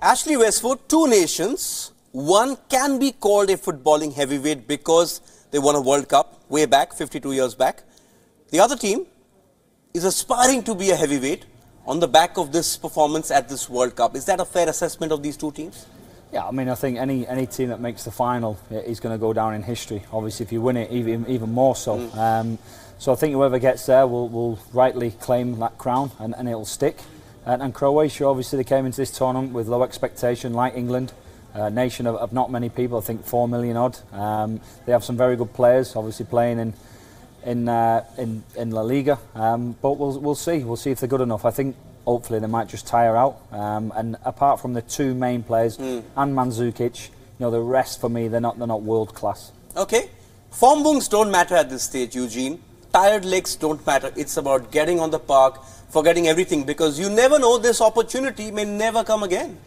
Ashley Westwood, two nations. One can be called a footballing heavyweight because they won a World Cup way back, 52 years back. The other team is aspiring to be a heavyweight on the back of this performance at this World Cup. Is that a fair assessment of these two teams? Yeah, I mean, I think any team that makes the final is going to go down in history. Obviously, if you win it, even more so. So I think whoever gets there will rightly claim that crown, and it'll stick. And Croatia, obviously, they came into this tournament with low expectation, like England, a nation of not many people. I think 4 million odd. They have some very good players, obviously playing in La Liga. But we'll see. We'll see if they're good enough. I think hopefully they might just tire out. And apart from the two main players and Mandzukic, the rest for me they're not world class. Okay, form bungs don't matter at this stage, Eugene. Tired legs don't matter. It's about getting on the park, forgetting everything, because you never know, this opportunity may never come again.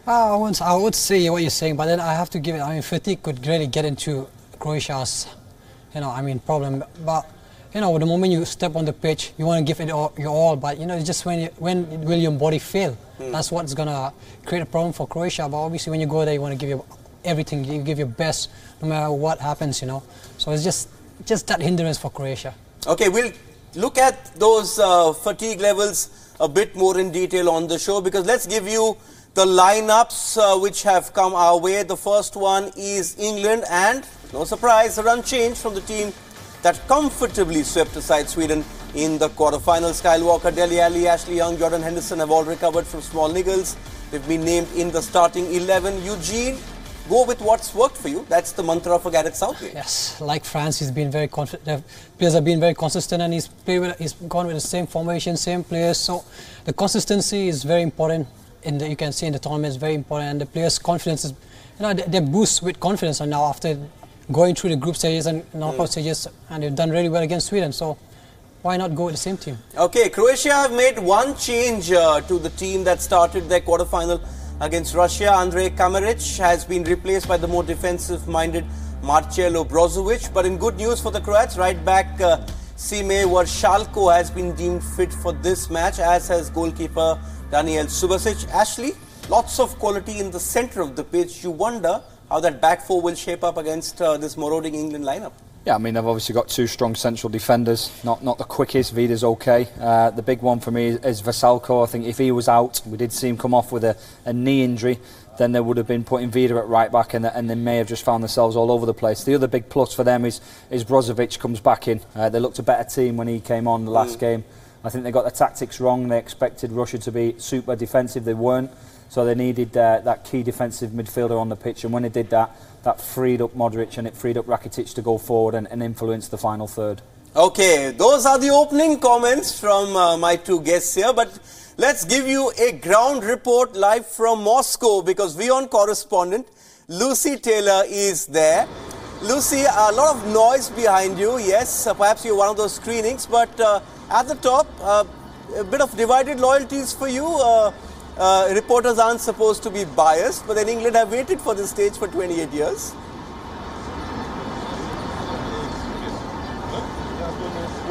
I would say what you're saying, but then I have to give it. I mean, fatigue could really get into Croatia's, problem. But the moment you step on the pitch, you want to give it your all. But it's just when will your body fail? That's what's gonna create a problem for Croatia. But obviously, when you go there, you want to give your everything. You give your best, no matter what happens. So it's just that hindrance for Croatia. Okay, we'll look at those fatigue levels a bit more in detail on the show, because let's give you the lineups which have come our way. The first one is England, and no surprise, a run change from the team that comfortably swept aside Sweden in the quarterfinals. Kyle Walker, Dele Alli, Ashley Young, Jordan Henderson have all recovered from small niggles. They've been named in the starting 11. Eugene, go with what's worked for you. That's the mantra for Gareth Southgate. Yes, like France, he's been very confident. The players have been very consistent, and he's gone with the same formation, same players. So the consistency is very important. You can see in the tournament is very important, and the players' confidence is, they boost with confidence. And now after going through the group stages and knockout stages, and they've done really well against Sweden. So why not go with the same team? Okay, Croatia have made one change to the team that started their quarterfinal against Russia. Andrej Kamaric has been replaced by the more defensive-minded Marcelo Brozovic. But in good news for the Croats, right back Sime Vrsaljko has been deemed fit for this match, as has goalkeeper Daniel Subasic. Ashley, lots of quality in the centre of the pitch. You wonder how that back four will shape up against this marauding England lineup. Yeah, I mean, they've obviously got two strong central defenders. Not the quickest. Vida's okay. The big one for me is Vrsaljko. I think if he was out, we did see him come off with a knee injury, then they would have been putting Vida at right back, and they may have just found themselves all over the place. The other big plus for them is Brozovic comes back in. They looked a better team when he came on the last game. I think they got the tactics wrong. They expected Russia to be super defensive. They weren't. So they needed that key defensive midfielder on the pitch. And when they did that, that freed up Modric and it freed up Rakitic to go forward and influence the final third. Okay, those are the opening comments from my two guests here. But let's give you a ground report live from Moscow, because WION correspondent Lucy Taylor is there. Lucy, a lot of noise behind you. Yes, perhaps you're one of those screenings, but at the top, a bit of divided loyalties for you. Reporters aren't supposed to be biased, but then England have waited for this stage for 28 years.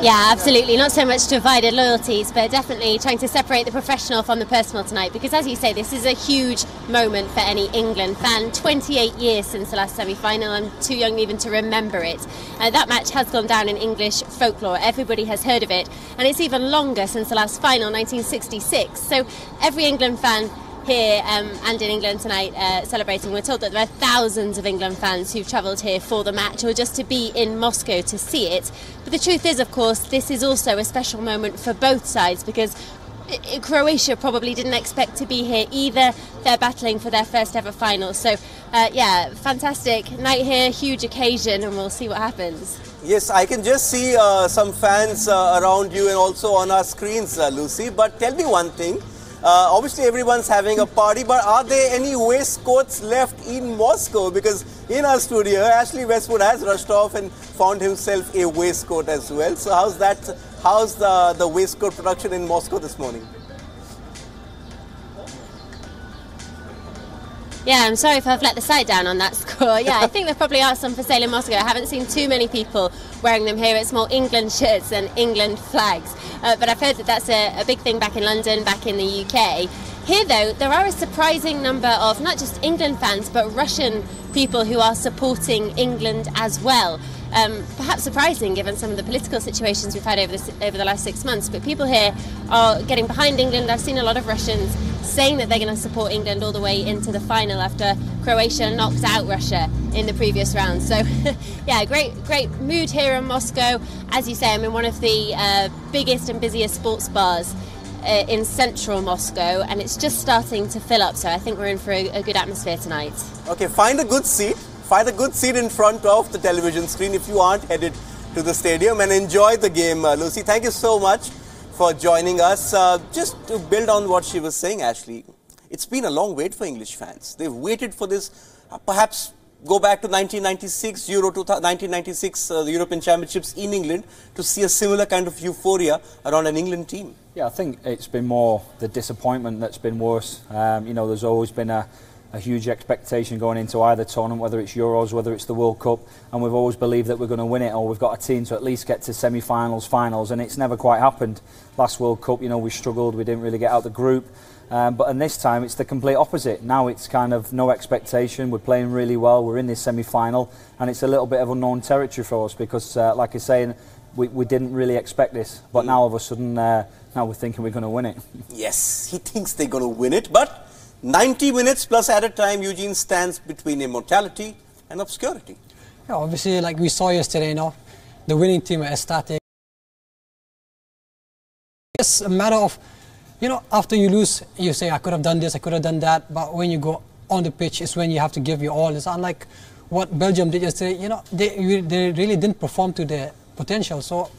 Yeah, absolutely. Not so much divided loyalties, but definitely trying to separate the professional from the personal tonight, because as you say, this is a huge moment for any England fan. 28 years since the last semi-final. I'm too young even to remember it. That match has gone down in English folklore. Everybody has heard of it, and it's even longer since the last final, 1966. So every England fan here and in England tonight celebrating. We're told that there are thousands of England fans who've travelled here for the match, or just to be in Moscow to see it. But the truth is, of course, this is also a special moment for both sides, because Croatia probably didn't expect to be here either. They're battling for their first ever final. So yeah, fantastic night here, huge occasion, and we'll see what happens. Yes, I can just see some fans around you and also on our screens, Lucy. But tell me one thing. Obviously everyone's having a party, but are there any waistcoats left in Moscow? Because in our studio, Ashley Westwood has rushed off and found himself a waistcoat as well. So how's the waistcoat production in Moscow this morning? Yeah, I'm sorry if I've let the side down on that score. Yeah, I think there probably are some for sale in Moscow. I haven't seen too many people wearing them here. It's more England shirts than England flags. But I've heard that that's a big thing back in London, back in the UK. Here, though, there are a surprising number of not just England fans, but Russian people who are supporting England as well. Perhaps surprising given some of the political situations we've had over the last 6 months, but people here are getting behind England. I've seen a lot of Russians saying that they're going to support England all the way into the final after Croatia knocked out Russia in the previous round. So, yeah, great mood here in Moscow. As you say, I'm in one of the biggest and busiest sports bars in central Moscow, and it's just starting to fill up, so I think we're in for a good atmosphere tonight. Okay, find a good seat. Find a good seat in front of the television screen if you aren't headed to the stadium, and enjoy the game. Lucy, thank you so much for joining us. Just to build on what she was saying, Ashley, it's been a long wait for English fans. They've waited for this, perhaps go back to 1996, 1996, the European Championships in England, to see a similar kind of euphoria around an England team. Yeah, I think it's been more the disappointment that's been worse. You know, there's always been a huge expectation going into either tournament, whether it's Euros, whether it's the World Cup, and we've always believed that we're going to win it, or we've got a team to at least get to semi-finals, finals, and it's never quite happened. Last World Cup, you know, we struggled, we didn't really get out the group, but in this time it's the complete opposite. Now it's kind of no expectation, we're playing really well, we're in this semi-final, and it's a little bit of unknown territory for us because, like I say, we didn't really expect this, but now all of a sudden, now we're thinking we're going to win it. Yes, he thinks they're going to win it, but 90 minutes plus added time, Eugene, stands between immortality and obscurity. Yeah, obviously, like we saw yesterday, you know, the winning team are ecstatic. It's a matter of, you know, after you lose, you say, I could have done this, I could have done that, but when you go on the pitch, it's when you have to give your all. It's unlike what Belgium did yesterday. You know, they really didn't perform to their potential. So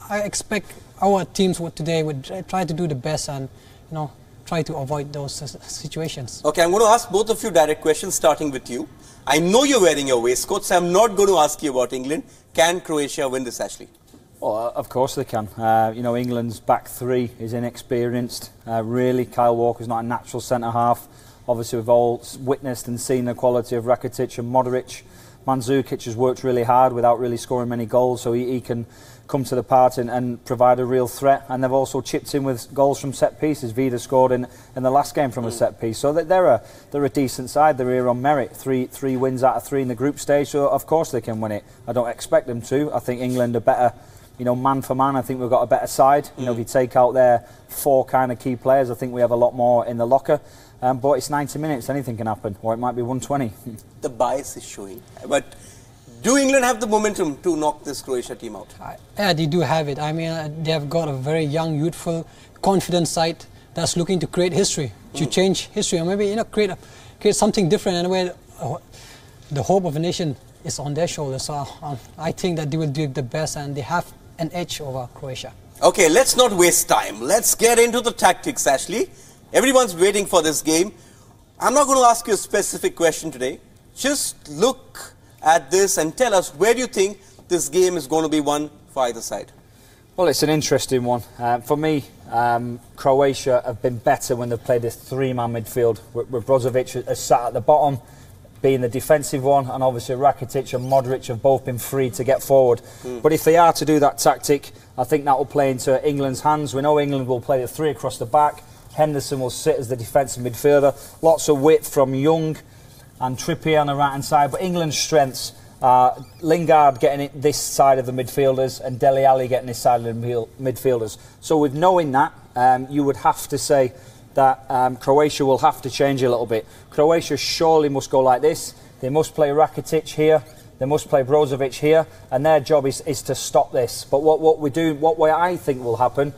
I expect our teams today would try to do the best and, you know, try to avoid those situations. Okay, I'm going to ask both of you direct questions, starting with you. I know you're wearing your waistcoat, so I'm not going to ask you about England. Can Croatia win this, Ashley? Well, of course they can. You know, England's back three is inexperienced. Really, Kyle Walker's not a natural centre-half. Obviously, we've all witnessed and seen the quality of Rakitic and Modric. Mandzukic has worked really hard without really scoring many goals, so he can come to the party and provide a real threat. And they've also chipped in with goals from set pieces. Vida scored in the last game from a set piece, so they're a decent side. They're here on merit. Three wins out of three in the group stage, so of course they can win it. I don't expect them to. I think England are better. You know, man for man, I think we've got a better side. You know, if you take out their four kind of key players, I think we have a lot more in the locker. But it's 90 minutes, anything can happen, or it might be 120. The bias is showing. But do England have the momentum to knock this Croatia team out? Yeah, they do have it. I mean, they have got a very young, youthful, confident side that's looking to create history, to change history, or maybe, you know, create something different. And where the hope of a nation is on their shoulders. So I think that they will do the best, and they have an edge over Croatia. Okay, let's not waste time. Let's get into the tactics, Ashley. Everyone's waiting for this game. I'm not going to ask you a specific question today. Just look at this and tell us, where do you think this game is going to be won for either side? Well, it's an interesting one. For me, Croatia have been better when they've played this three-man midfield, with Brozovic has sat at the bottom, being the defensive one, and obviously Rakitic and Modric have both been free to get forward. But if they are to do that tactic, I think that will play into England's hands. We know England will play the three across the back. Henderson will sit as the defensive midfielder. Lots of width from Young and Trippier on the right-hand side. But England's strengths are Lingard getting it this side of the midfielders and Dele Alli getting this side of the midfielders. So with knowing that, you would have to say that Croatia will have to change a little bit. Croatia surely must go like this. They must play Rakitic here. They must play Brozovic here. And their job is to stop this. But what I think will happen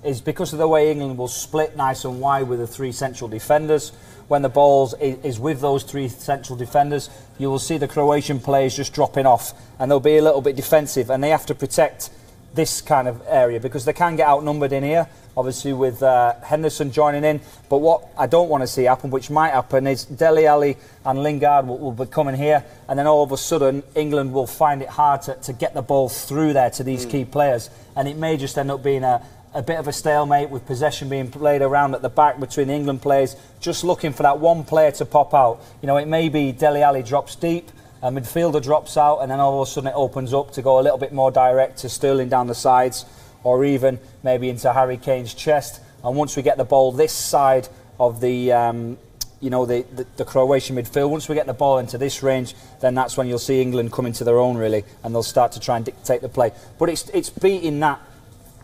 is, because of the way England will split nice and wide with the three central defenders, when the ball is with those three central defenders, you will see the Croatian players just dropping off, and they'll be a little bit defensive, and they have to protect this kind of area because they can get outnumbered in here, obviously with Henderson joining in. But what I don't want to see happen, which might happen, is Dele Alli and Lingard will be coming here, and then all of a sudden England will find it hard to get the ball through there to these key players, and it may just end up being a bit of a stalemate, with possession being played around at the back between the England players, just looking for that one player to pop out. You know, it may be Dele Alli drops deep, a midfielder drops out, and then all of a sudden it opens up to go a little bit more direct to Sterling down the sides, or even maybe into Harry Kane's chest. And once we get the ball this side of the you know, the Croatian midfield. Once we get the ball into this range, then that's when you'll see England come into their own, really, and they'll start to try and dictate the play. But it's beating that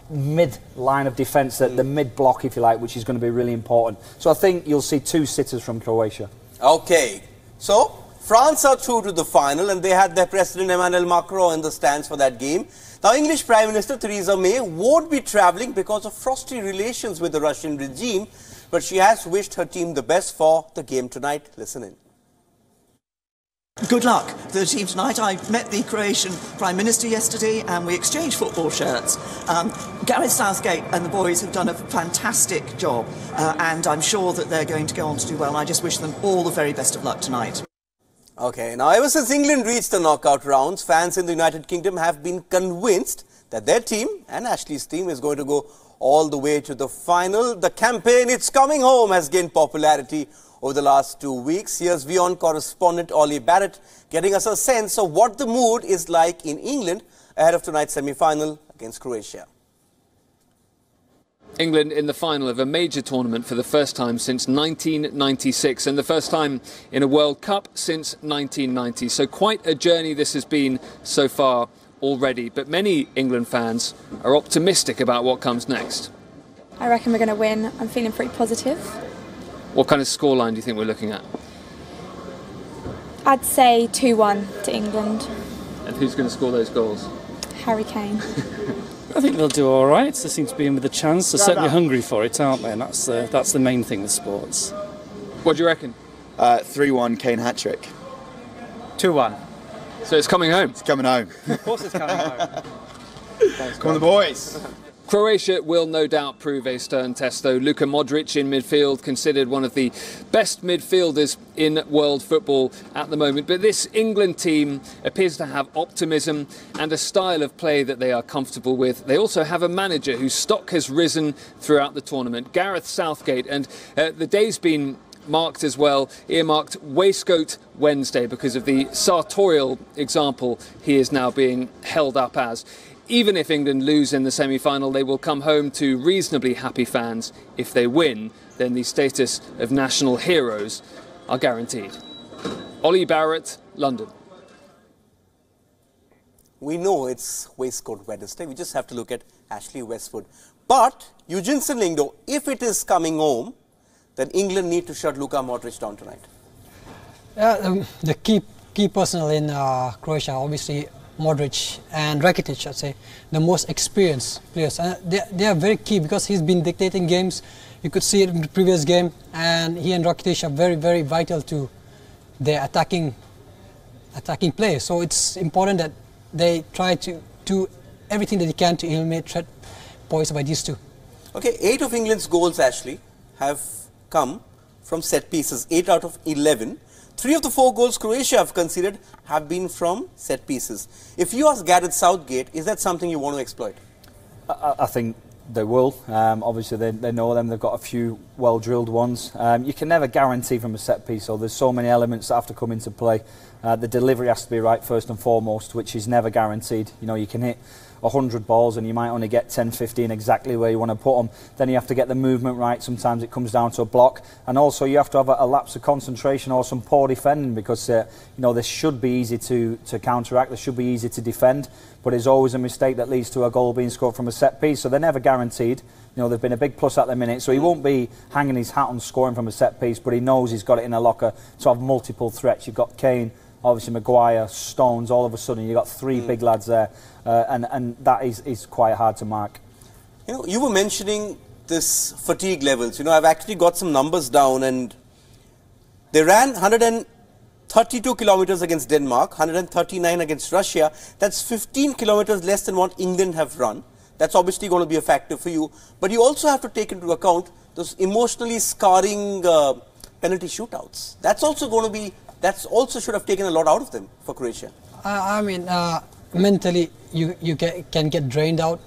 mid-line of defence, the mid-block, if you like, which is going to be really important. So I think you'll see 2 sitters from Croatia. Okay, so France are through to the final, and they had their President Emmanuel Macron in the stands for that game. Now, English Prime Minister Theresa May won't be travelling because of frosty relations with the Russian regime, but she has wished her team the best for the game tonight. Listen in. Good luck for the team tonight. I met the Croatian Prime Minister yesterday and we exchanged football shirts. Gareth Southgate and the boys have done a fantastic job and I'm sure that they're going to go on to do well. I just wish them all the very best of luck tonight. Okay, now ever since England reached the knockout rounds, fans in the United Kingdom have been convinced that their team and Ashley's team is going to go all the way to the final. The campaign "It's Coming Home" has gained popularity over the last 2 weeks. Here's WION correspondent Ollie Barrett getting us a sense of what the mood is like in England ahead of tonight's semi-final against Croatia. England in the final of a major tournament for the first time since 1996 and the first time in a World Cup since 1990. So quite a journey this has been so far already, but many England fans are optimistic about what comes next. I reckon we're going to win. I'm feeling pretty positive. What kind of scoreline do you think we're looking at? I'd say 2-1 to England. And who's going to score those goals? Harry Kane. I think they'll do all right. They seem to be in with a chance. They're certainly hungry for it, aren't they? And that's the main thing with sports. What do you reckon? 3-1 Kane hat-trick. 2-1. So it's coming home? It's coming home. Of course it's coming home. Come on the boys. Croatia will no doubt prove a stern test, though. Luka Modric in midfield, considered one of the best midfielders in world football at the moment. But this England team appears to have optimism and a style of play that they are comfortable with. They also have a manager whose stock has risen throughout the tournament, Gareth Southgate, and the day's been marked as well, earmarked Waistcoat Wednesday because of the sartorial example he is now being held up as. Even if England lose in the semi-final, they will come home to reasonably happy fans. If they win, then the status of national heroes are guaranteed. Ollie Barrett, London. We know it's Waistcoat Wednesday. We just have to look at Ashley Westwood. But Eugeneson Lyngdoh, if it is coming home, then England need to shut Luka Modric down tonight. The key personnel in Croatia, obviously Modric and Rakitic, I'd say, the most experienced players. They are very key because he's been dictating games. You could see it in the previous game, and he and Rakitic are very, very vital to their attacking play. So it's important that they try to do everything that they can to eliminate threat posed by these two. Okay, 8 of England's goals, Ashley, have come from set pieces, 8 out of 11. 3 of the 4 goals Croatia have conceded have been from set pieces. If you ask Gareth Southgate, is that something you want to exploit? I think they will. Obviously, they know them. They've got a few well-drilled ones. You can never guarantee from a set piece, so there's so many elements that have to come into play. The delivery has to be right first and foremost, which is never guaranteed. You know, you can hit 100 balls and you might only get 10, 15 exactly where you want to put them. Then you have to get the movement right. Sometimes it comes down to a block, and also you have to have a lapse of concentration or some poor defending, because you know, this should be easy to counteract. This should be easy to defend, but it's always a mistake that leads to a goal being scored from a set piece. So they're never guaranteed. You know, they've been a big plus at the minute, so he won't be hanging his hat on scoring from a set piece, but he knows he's got it in a locker to have multiple threats. You've got Kane, obviously Maguire, Stones. All of a sudden you've got 3 big lads there, and that is quite hard to mark. You know, you were mentioning this fatigue levels. You know, I've actually got some numbers down, and they ran 132 kilometers against Denmark, 139 against Russia. That's 15 kilometers less than what England have run. That's obviously going to be a factor for you, but you also have to take into account those emotionally scarring penalty shootouts. That's also going to be, that's also should have taken a lot out of them for Croatia. I mean, mentally you can get drained out.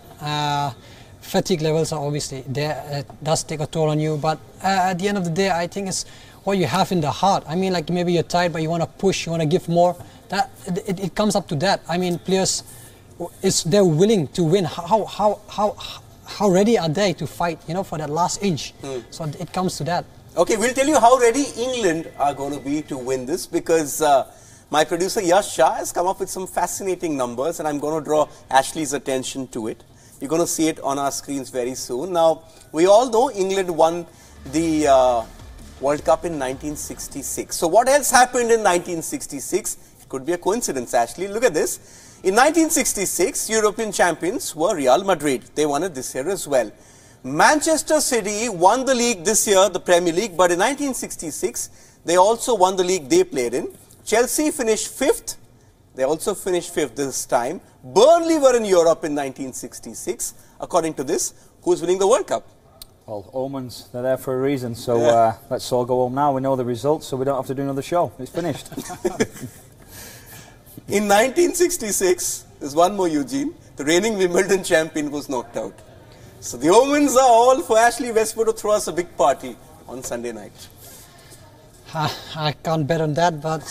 Fatigue levels are obviously there. It does take a toll on you, but at the end of the day, I think it's what you have in the heart. I mean, like, maybe you're tired, but you want to push, you want to give more. That it comes up to that. I mean, players, they're willing to win. How ready are they to fight, you know, for that last inch? So it comes to that. Okay, we'll tell you how ready England are going to be to win this, because my producer Yash Shah has come up with some fascinating numbers, and I'm going to draw Ashley's attention to it. You're going to see it on our screens very soon. Now, we all know England won the World Cup in 1966. So what else happened in 1966? It could be a coincidence, Ashley. Look at this. In 1966, European champions were Real Madrid. They won it this year as well. Manchester City won the league this year, the Premier League, but in 1966, they also won the league they played in. Chelsea finished 5th. They also finished 5th this time. Burnley were in Europe in 1966. According to this, who's winning the World Cup? Well, omens, they're there for a reason. So let's all go home now. We know the results, so we don't have to do another show. It's finished. In 1966, there's one more, Eugene. The reigning Wimbledon champion was knocked out. So the omens are all for Ashley Westwood to throw us a big party on Sunday night. I can't bet on that, but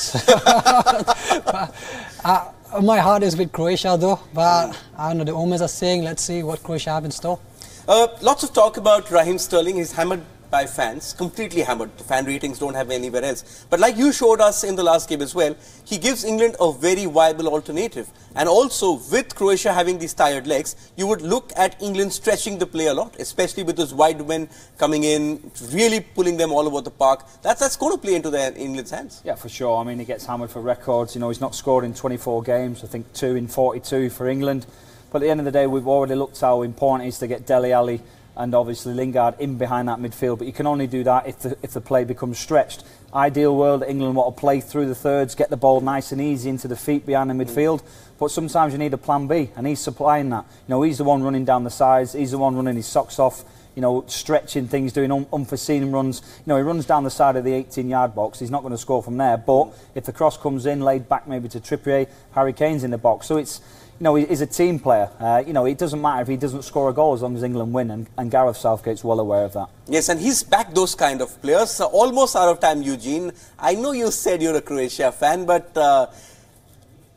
my heart is with Croatia though. But I don't know, the omens are saying, let's see what Croatia have in store. Lots of talk about Raheem Sterling. He's hammered by fans, completely hammered. The fan ratings don't have anywhere else. But like you showed us in the last game as well, he gives England a very viable alternative. And also, with Croatia having these tired legs, you would look at England stretching the play a lot, especially with those wide men coming in, really pulling them all over the park. That's going to play into England's hands. Yeah, for sure. I mean, he gets hammered for records. You know, he's not scored in 24 games. I think 2 in 42 for England. But at the end of the day, we've already looked how important it is to get Dele Alli and obviously Lingard in behind that midfield. But you can only do that if the play becomes stretched. Ideal world, England want to play through the thirds, get the ball nice and easy into the feet behind the midfield. But sometimes you need a plan B, and he's supplying that. You know, he's the one running down the sides. He's the one running his socks off. You know, stretching things, doing unforeseen runs. You know, he runs down the side of the 18-yard box. He's not going to score from there. But if the cross comes in, laid back maybe to Trippier, Harry Kane's in the box. So it's, you know, he's a team player. You know, it doesn't matter if he doesn't score a goal as long as England win, and Gareth Southgate's well aware of that. Yes, and he's backed those kind of players. Almost out of time, Eugene. I know you said you're a Croatia fan, but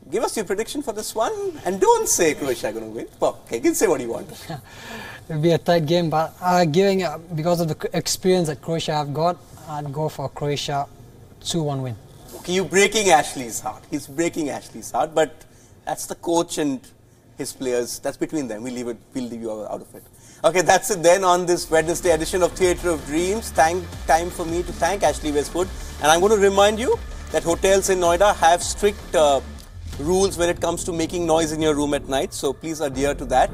give us your prediction for this one, and don't say Croatia are going to win. Okay, you can say what you want. It'll be a tight game, but because of the experience that Croatia have got, I'd go for Croatia 2-1 win. Okay, you're breaking Ashley's heart. He's breaking Ashley's heart, but that's the coach and his players. That's between them. We'll leave you out of it. Okay, that's it then on this Wednesday edition of Theatre of Dreams. Time for me to thank Ashley Westwood. And I'm going to remind you that hotels in Noida have strict rules when it comes to making noise in your room at night. So please adhere to that.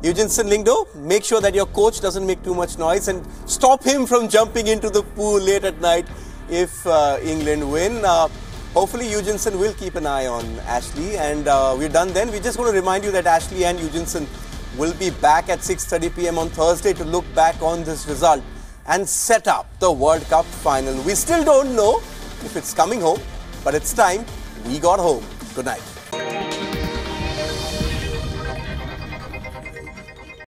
Eugeneson Lyngdoh, make sure that your coach doesn't make too much noise and stop him from jumping into the pool late at night if England win. Hopefully Eugeneson will keep an eye on Ashley, and we're done then. We're just going to remind you that Ashley and Eugeneson will be back at 6:30 p.m. on Thursday to look back on this result and set up the World Cup final. We still don't know if it's coming home, but it's time we got home. Good night.